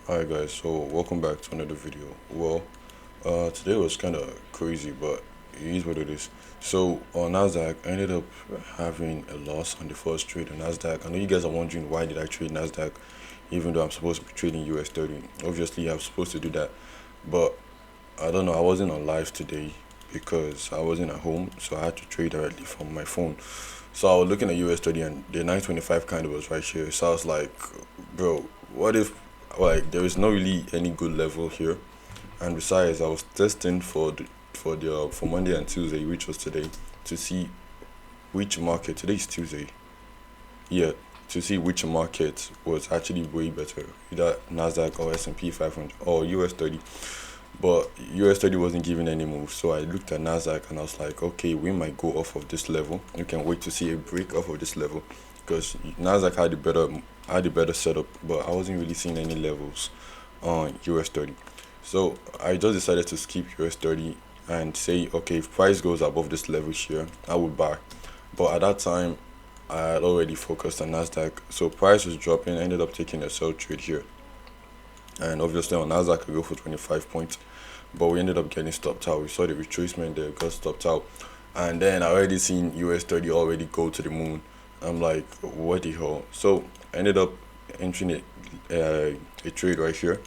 Alright guys, so welcome back to another video. Today was kind of crazy, but it is what it is. So on Nasdaq, I ended up having a loss on the first trade on Nasdaq. I know you guys are wondering why did I trade Nasdaq, even though I'm supposed to be trading US30. Obviously, I'm supposed to do that, but I don't know. I wasn't on live today because I wasn't at home, so I had to trade directly from my phone. So I was looking at US30 and the 925 kind of was right here. So I was like, bro, what if there is not really any good level here? And besides, I was testing for Monday and Tuesday, which was today, to see which market. Today is Tuesday. Yeah, to see which market was actually way better, either Nasdaq or S&P 500 or US30. But US30 wasn't giving any move, so I looked at Nasdaq and I was like, okay, we might go off of this level. You can wait to see a break off of this level because Nasdaq had a better setup, but I wasn't really seeing any levels on US30. So I just decided to skip US30 and say, okay, if price goes above this level here, I would buy. But at that time, I had already focused on Nasdaq, so price was dropping. I ended up taking a sell trade here, and obviously on Nasdaq I go for 25 points, but we ended up getting stopped out. We saw the retracement there, got stopped out, and then I already seen US30 already go to the moon. I'm like, what the hell? So I ended up entering a trade right here.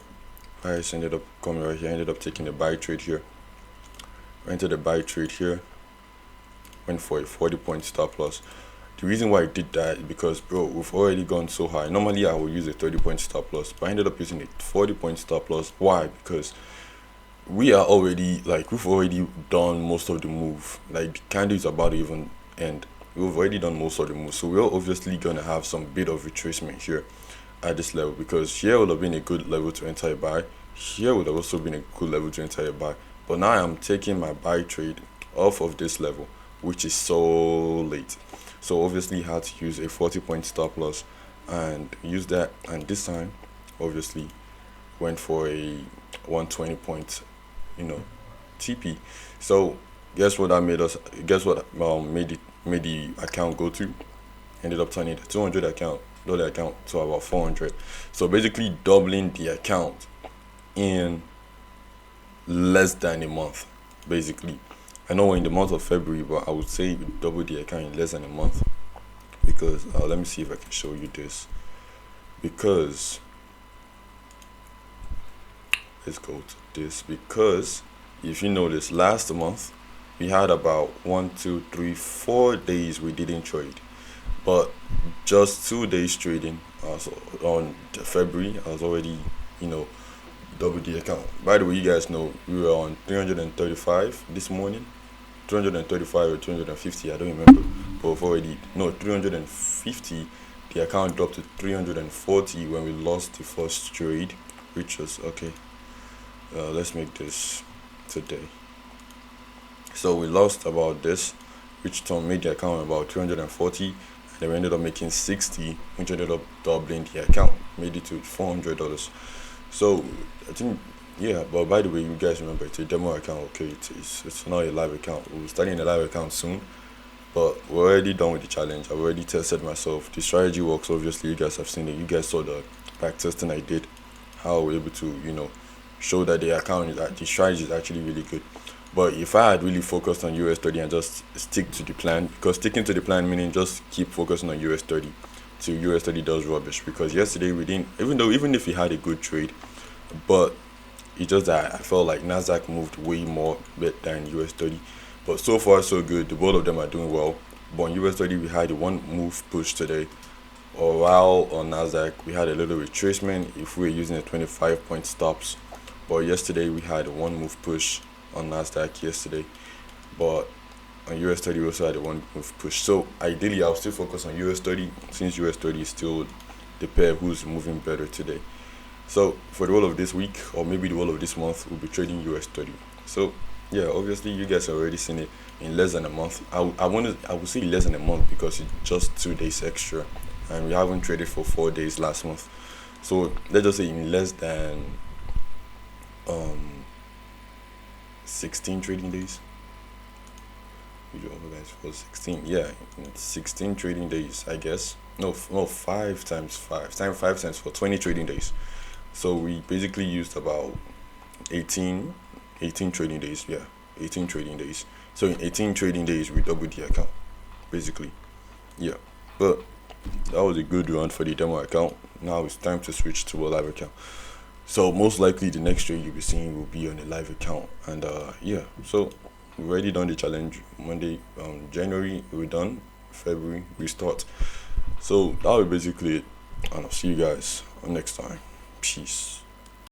Price ended up coming right here. I ended up taking a buy trade here. Entered a buy trade here. Went for a 40-point stop loss. The reason why I did that is because, bro, we've already gone so high. Normally, I would use a 30-point stop loss, but I ended up using a 40-point stop loss. Why? Because we've already done most of the move. Like, the candle is about to even end. We've already done most of the move. So, we're obviously going to have some bit of retracement here at this level because here would have been a good level to enter a buy. Here would have also been a good level to enter a buy. But now I'm taking my buy trade off of this level, which is so late. So obviously had to use a 40-point stop loss and use that. And this time, obviously, went for a 120 point, you know, TP. So guess what that made us? Guess what made the account go to? Ended up turning the 200 account, dollar account to about 400. So basically doubling the account in less than a month, basically. I know we're in the month of February, but I would say double the account in less than a month because let me see if I can show you this. Because let's go to this. Because if you notice, last month we had about 1, 2, 3, 4 days we didn't trade, but just 2 days trading. So on February, I was already, you know, double the account. By the way, you guys know we were on 335 this morning, 335 or 350, I don't remember, but we've already, no, 350. The account dropped to 340 when we lost the first trade, which was okay. Let's make this today. So we lost about this, which made the account about 340, and then we ended up making 60, which ended up doubling the account, made it to $400. So I think, yeah. But by the way, you guys remember it's a demo account. Okay, it's not a live account. We're starting a live account soon, but we're already done with the challenge. I've already tested myself. The strategy works. Obviously, you guys have seen it. You guys saw the back testing I did. How we're able to, show that the strategy is actually really good. But if I had really focused on US30 and just stick to the plan, because sticking to the plan meaning just keep focusing on US30 till US30 does rubbish. Because yesterday we didn't, even if we had a good trade, but it's just that I felt like Nasdaq moved way more than US30. But so far so good. The both of them are doing well. But on US30 we had a one move push today. Or while on Nasdaq we had a little retracement if we were using a 25-point stops. But yesterday we had a one move push on Nasdaq yesterday. But on US30 we also had a one move push. So ideally I'll still focus on US30 since US30 is still the pair who's moving better today. So for the whole of this week, or maybe the whole of this month, we'll be trading US30. So yeah, obviously you guys have already seen it in less than a month. I would say less than a month because it's just 2 days extra, and we haven't traded for 4 days last month. So let's just say in less than um 16 trading days. We organize for 16. Yeah, in 16 trading days, I guess. No, 5 times 5 times 5 times for 20 trading days. So we basically used about 18, 18 trading days. Yeah, 18 trading days. So in 18 trading days, we doubled the account, basically. Yeah, but that was a good run for the demo account. Now it's time to switch to a live account. So most likely the next trade you'll be seeing will be on a live account. And yeah, so we already done the challenge Monday, January we're done, February we start. So that will basically it. And I'll see you guys next time. Peace.